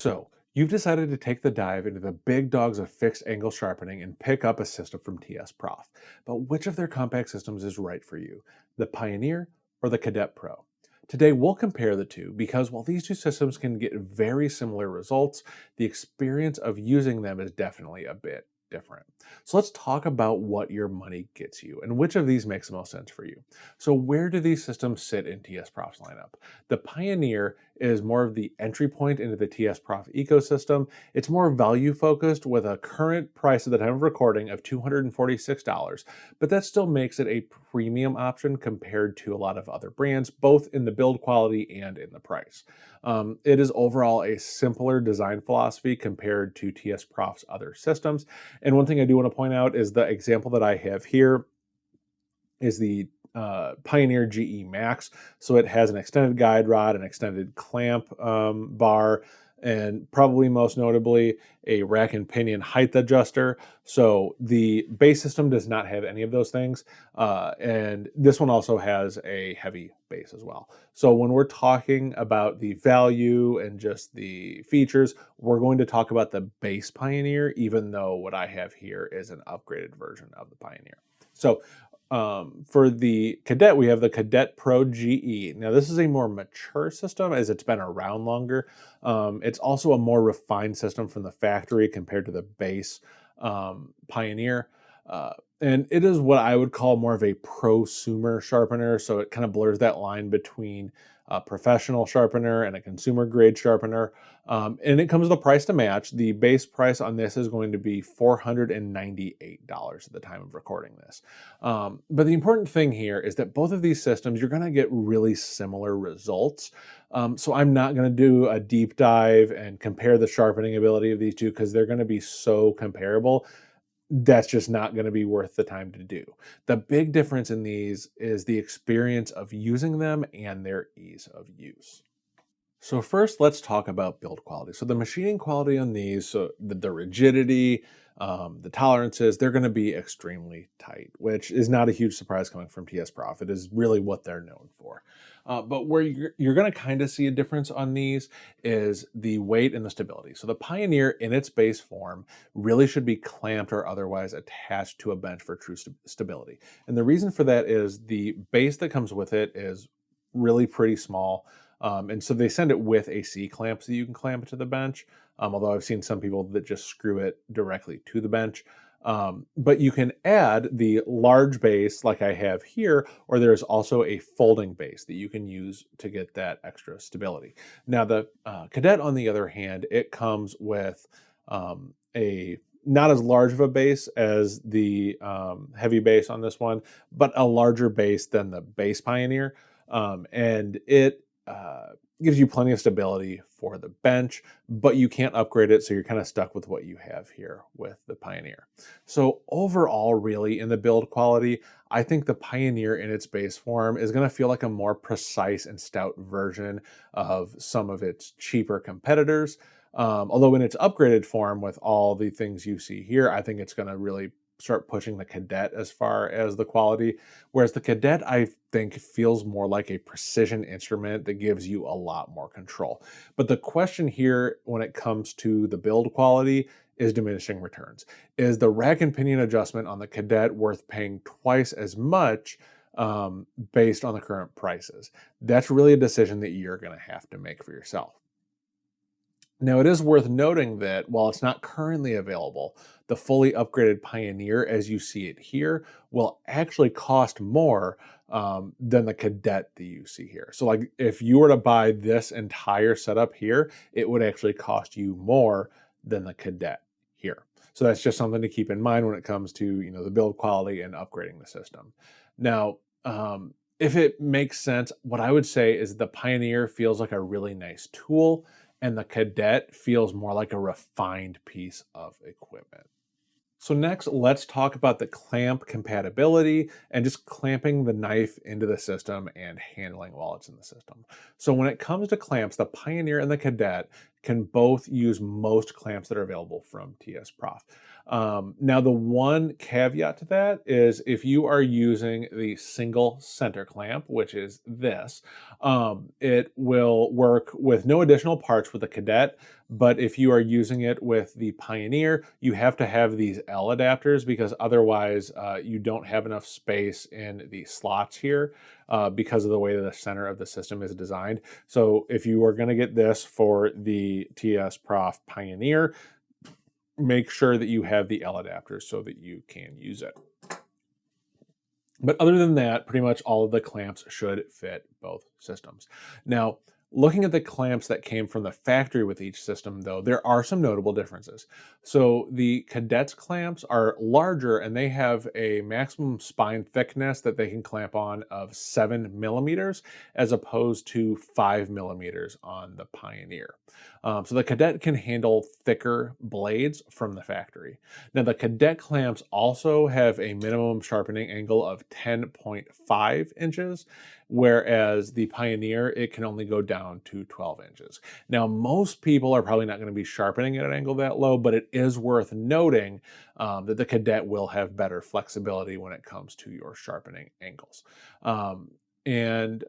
So, you've decided to take the dive into the big dogs of fixed angle sharpening and pick up a system from TSProf. But which of their compact systems is right for you, the Pioneer or the Kadet Pro? Today, we'll compare the two because while these two systems can get very similar results, the experience of using them is definitely a bit different. So let's talk about what your money gets you and which of these makes the most sense for you. So where do these systems sit in TSProf's lineup? The Pioneer is more of the entry point into the TSProf ecosystem. It's more value focused with a current price at the time of recording of $246, but that still makes it a premium option compared to a lot of other brands, both in the build quality and in the price. It is overall a simpler design philosophy compared to TSProf's other systems. And one thing I do want to point out is the example that I have here is the Pioneer GE Max. So it has an extended guide rod, an extended clamp bar, and probably most notably a rack and pinion height adjuster. So the base system does not have any of those things. And this one also has a heavy base as well. So when we're talking about the value and just the features, we're going to talk about the base Pioneer, even though what I have here is an upgraded version of the Pioneer. So for the Kadet, we have the Kadet Pro GE. Now, this is a more mature system as it's been around longer. It's also a more refined system from the factory compared to the base Pioneer. And it is what I would call more of a prosumer sharpener. So it kind of blurs that line between a professional sharpener and a consumer grade sharpener. And it comes with a price to match. The base price on this is going to be $498 at the time of recording this. But the important thing here is that both of these systems, you're going to get really similar results. So I'm not going to do a deep dive and compare the sharpening ability of these two because they're going to be so comparable. That's just not going to be worth the time to do. The big difference in these is the experience of using them and their ease of use. So first, let's talk about build quality. So the machining quality on these, so the rigidity, the tolerances, they're going to be extremely tight, which is not a huge surprise coming from TSProf. It is really what they're known for. But where you're going to kind of see a difference on these is the weight and the stability. So the Pioneer in its base form really should be clamped or otherwise attached to a bench for true stability. And the reason for that is the base that comes with it is really pretty small. And so they send it with a C-clamp so you can clamp it to the bench, although I've seen some people that just screw it directly to the bench. But you can add the large base like I have here, or there's also a folding base that you can use to get that extra stability. Now the Kadet, on the other hand, it comes with a not as large of a base as the heavy base on this one, but a larger base than the base Pioneer. And it gives you plenty of stability for the bench, but you can't upgrade it, so you're kind of stuck with what you have here with the Pioneer. So overall, really, in the build quality, I think the Pioneer in its base form is going to feel like a more precise and stout version of some of its cheaper competitors. Although in its upgraded form with all the things you see here, I think it's going to really start pushing the Kadet as far as the quality, whereas the Kadet, I think, feels more like a precision instrument that gives you a lot more control. But the question here when it comes to the build quality is diminishing returns. Is the rack and pinion adjustment on the Kadet worth paying twice as much based on the current prices? That's really a decision that you're going to have to make for yourself. Now, it is worth noting that while it's not currently available, the fully upgraded Pioneer, as you see it here, will actually cost more than the Kadet that you see here. So like if you were to buy this entire setup here, it would actually cost you more than the Kadet here. So that's just something to keep in mind when it comes to, the build quality and upgrading the system. Now, if it makes sense, what I would say is the Pioneer feels like a really nice tool, and the Kadet feels more like a refined piece of equipment. So next, let's talk about the clamp compatibility and just clamping the knife into the system and handling while it's in the system. So when it comes to clamps, the Pioneer and the Kadet can both use most clamps that are available from TSProf. Now, the one caveat to that is if you are using the single center clamp, which is this, it will work with no additional parts with the Kadet, but if you are using it with the Pioneer, you have to have these L adapters because otherwise you don't have enough space in the slots here because of the way that the center of the system is designed. So if you are going to get this for the TSProf Pioneer, make sure that you have the L adapters so that you can use it. But other than that, pretty much all of the clamps should fit both systems. Now, looking at the clamps that came from the factory with each system, though, there are some notable differences. So the Kadet's clamps are larger and they have a maximum spine thickness that they can clamp on of 7 millimeters as opposed to 5 millimeters on the Pioneer. So the Kadet can handle thicker blades from the factory. Now the Kadet clamps also have a minimum sharpening angle of 10.5 inches, whereas the Pioneer, it can only go down to 12 inches. Now, most people are probably not going to be sharpening at an angle that low, but it is worth noting that the Kadet will have better flexibility when it comes to your sharpening angles. And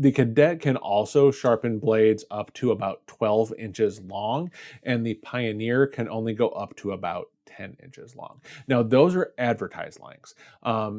the Kadet can also sharpen blades up to about 12 inches long, and the Pioneer can only go up to about 10 inches long. Now, those are advertised lengths.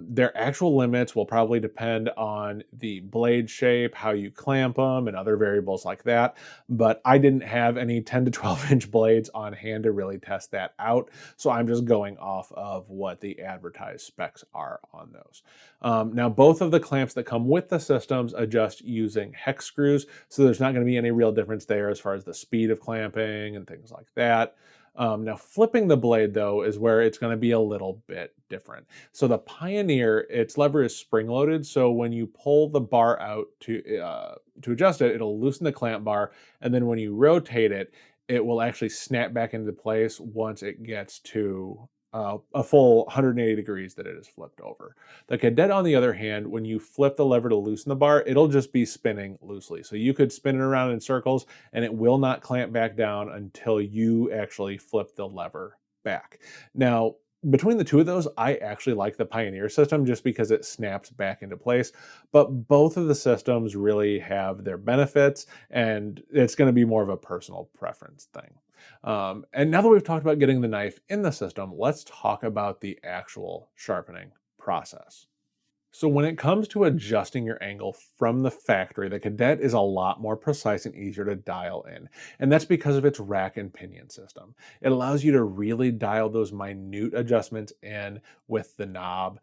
Their actual limits will probably depend on the blade shape, how you clamp them, and other variables like that. But I didn't have any 10 to 12 inch blades on hand to really test that out. So I'm just going off of what the advertised specs are on those. Now, both of the clamps that come with the systems adjust using hex screws. So there's not going to be any real difference there as far as the speed of clamping and things like that. Now, flipping the blade, though, is where it's going to be a little bit different. So the Pioneer, its lever is spring-loaded, so when you pull the bar out to adjust it, it'll loosen the clamp bar, and then when you rotate it, it will actually snap back into place once it gets to a full 180 degrees that it is flipped over. The Kadet, on the other hand, when you flip the lever to loosen the bar, it'll just be spinning loosely. So you could spin it around in circles and it will not clamp back down until you actually flip the lever back. Now, between the two of those, I actually like the Pioneer system just because it snaps back into place. But both of the systems really have their benefits, and it's going to be more of a personal preference thing. And now that we've talked about getting the knife in the system, let's talk about the actual sharpening process. So when it comes to adjusting your angle from the factory, the Kadet is a lot more precise and easier to dial in. And that's because of its rack and pinion system. It allows you to really dial those minute adjustments in with the knob.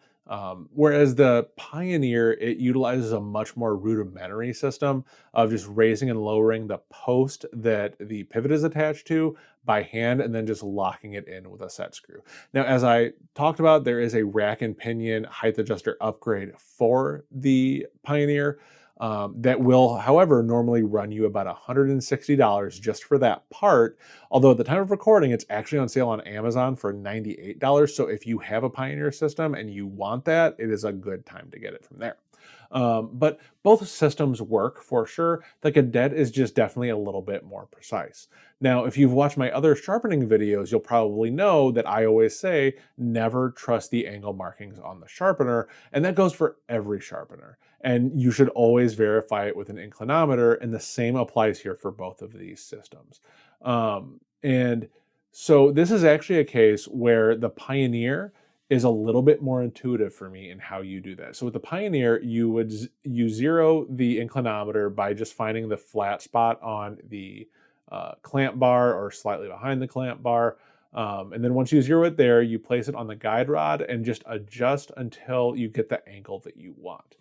Whereas the Pioneer, it utilizes a much more rudimentary system of just raising and lowering the post that the pivot is attached to by hand and then just locking it in with a set screw. Now, as I talked about, there is a rack and pinion height adjuster upgrade for the Pioneer that will, however, normally run you about $160 just for that part. Although at the time of recording, it's actually on sale on Amazon for $98. So if you have a Pioneer system and you want that, it is a good time to get it from there. But both systems work for sure. The Kadet is just definitely a little bit more precise. Now, if you've watched my other sharpening videos, you'll probably know that I always say never trust the angle markings on the sharpener, and that goes for every sharpener. And you should always verify it with an inclinometer, and the same applies here for both of these systems. And so this is actually a case where the Pioneer is a little bit more intuitive for me in how you do that. So with the Pioneer, you zero the inclinometer by just finding the flat spot on the clamp bar or slightly behind the clamp bar. And then once you zero it there, you place it on the guide rod and just adjust until you get the angle that you want.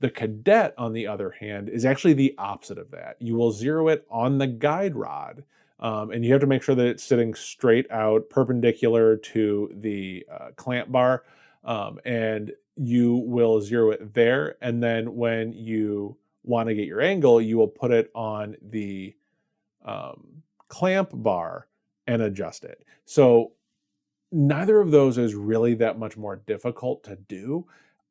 The Kadet, on the other hand, is actually the opposite of that. You will zero it on the guide rod, and you have to make sure that it's sitting straight out, perpendicular to the clamp bar, and you will zero it there. And then when you want to get your angle, you will put it on the clamp bar and adjust it. So neither of those is really that much more difficult to do.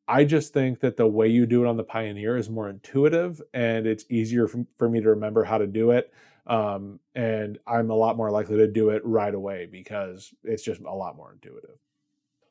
I just think that the way you do it on the Pioneer is more intuitive and it's easier for me to remember how to do it. And I'm a lot more likely to do it right away because it's just a lot more intuitive.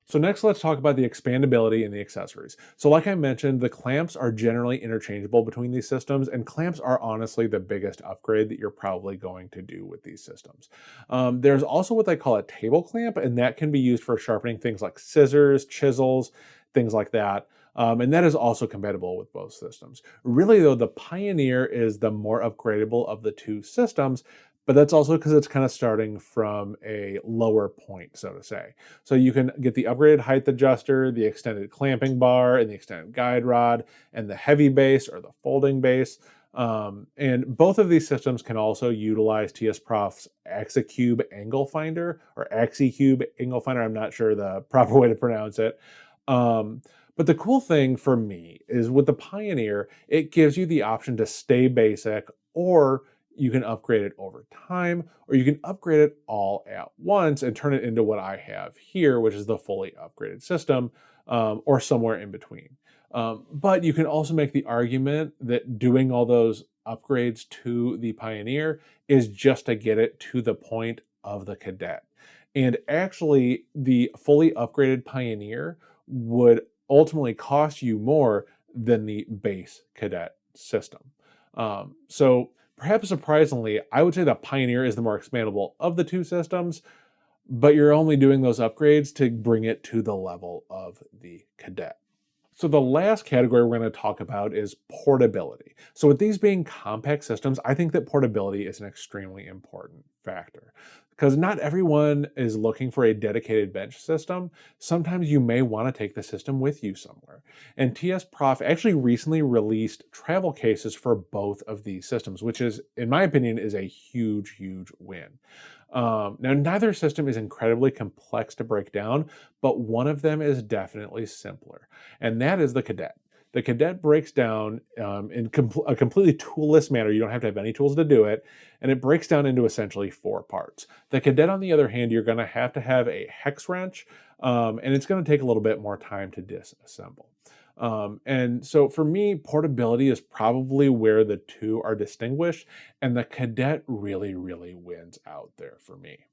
So next, let's talk about the expandability and the accessories. So like I mentioned, the clamps are generally interchangeable between these systems, and clamps are honestly the biggest upgrade that you're probably going to do with these systems. There's also what they call a table clamp, and that can be used for sharpening things like scissors, chisels, things like that. And that is also compatible with both systems. Really though, the Pioneer is the more upgradable of the two systems, but that's also because it's kind of starting from a lower point, so to say. So you can get the upgraded height adjuster, the extended clamping bar, and the extended guide rod, and the heavy base or the folding base. And both of these systems can also utilize TSProf's Axicube angle finder or Axicube angle finder. I'm not sure the proper way to pronounce it. Um, but the cool thing for me is with the Pioneer, it gives you the option to stay basic, or you can upgrade it over time, or you can upgrade it all at once and turn it into what I have here, which is the fully upgraded system, or somewhere in between. But you can also make the argument that doing all those upgrades to the Pioneer is just to get it to the point of the Kadet. And actually, the fully upgraded Pioneer would ultimately cost you more than the base Kadet system. So perhaps surprisingly, I would say the Pioneer is the more expandable of the two systems, but you're only doing those upgrades to bring it to the level of the Kadet. So the last category we're going to talk about is portability. So with these being compact systems, I think that portability is an extremely important factor because not everyone is looking for a dedicated bench system. Sometimes you may want to take the system with you somewhere. And TSProf actually recently released travel cases for both of these systems, which is, in my opinion, is a huge, huge win. Now, neither system is incredibly complex to break down, but one of them is definitely simpler, and that is the Kadet. The Kadet breaks down in a completely toolless manner. You don't have to have any tools to do it, and it breaks down into essentially 4 parts. The Kadet, on the other hand, you're going to have a hex wrench, and it's going to take a little bit more time to disassemble. And so for me, portability is probably where the two are distinguished, and the Kadet really, really wins out there for me.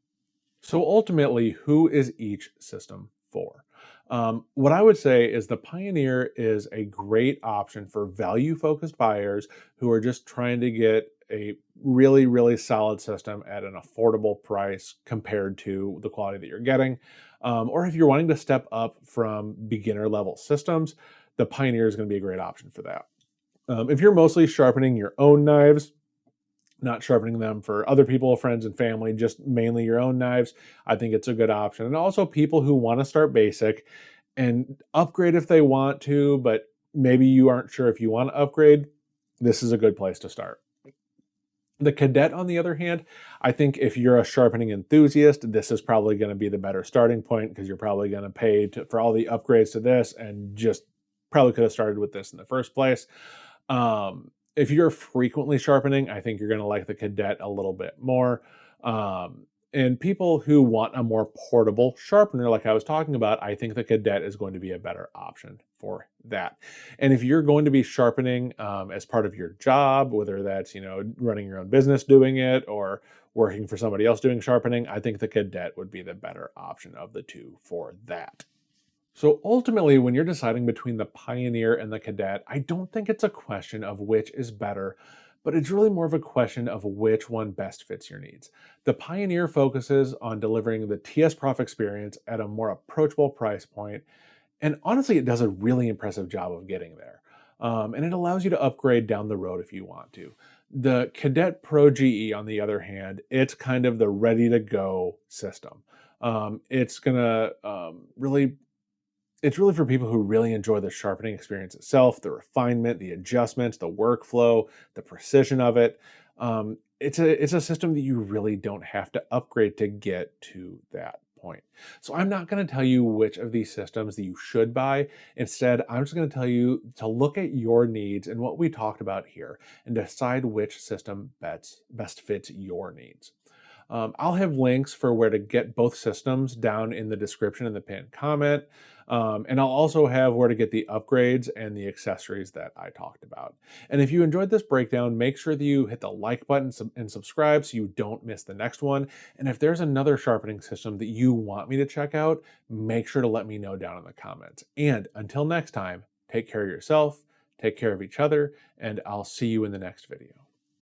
So ultimately, who is each system for? What I would say is the Pioneer is a great option for value-focused buyers who are just trying to get a really, really solid system at an affordable price compared to the quality that you're getting. Or if you're wanting to step up from beginner level systems, the Pioneer is going to be a great option for that. If you're mostly sharpening your own knives, not sharpening them for other people, friends and family, just mainly your own knives, I think it's a good option. And also people who want to start basic and upgrade if they want to, but maybe you aren't sure if you want to upgrade, this is a good place to start. The Kadet, on the other hand, I think if you're a sharpening enthusiast, this is probably going to be the better starting point because you're probably going to pay for all the upgrades to this and just probably could have started with this in the first place. If you're frequently sharpening, I think you're going to like the Kadet a little bit more. And people who want a more portable sharpener, like I was talking about, I think the Kadet is going to be a better option for that. And if you're going to be sharpening as part of your job, whether that's, running your own business doing it or working for somebody else doing sharpening, I think the Kadet would be the better option of the two for that. So ultimately, when you're deciding between the Pioneer and the Kadet, I don't think it's a question of which is better, but it's really more of a question of which one best fits your needs. The Pioneer focuses on delivering the TSProf experience at a more approachable price point, and honestly, it does a really impressive job of getting there. And it allows you to upgrade down the road if you want to. The Kadet Pro GE, on the other hand, it's kind of the ready-to-go system. It's gonna really it's really for people who really enjoy the sharpening experience itself, the refinement, the adjustments, the workflow, the precision of it. It's a system that you really don't have to upgrade to get to that point. So I'm not going to tell you which of these systems that you should buy. Instead, I'm just going to tell you to look at your needs and what we talked about here and decide which system best fits your needs. I'll have links for where to get both systems down in the description in the pinned comment. And I'll also have where to get the upgrades and the accessories that I talked about. And if you enjoyed this breakdown, make sure that you hit the like button and subscribe so you don't miss the next one. And if there's another sharpening system that you want me to check out, make sure to let me know down in the comments. And until next time, take care of yourself, take care of each other, and I'll see you in the next video.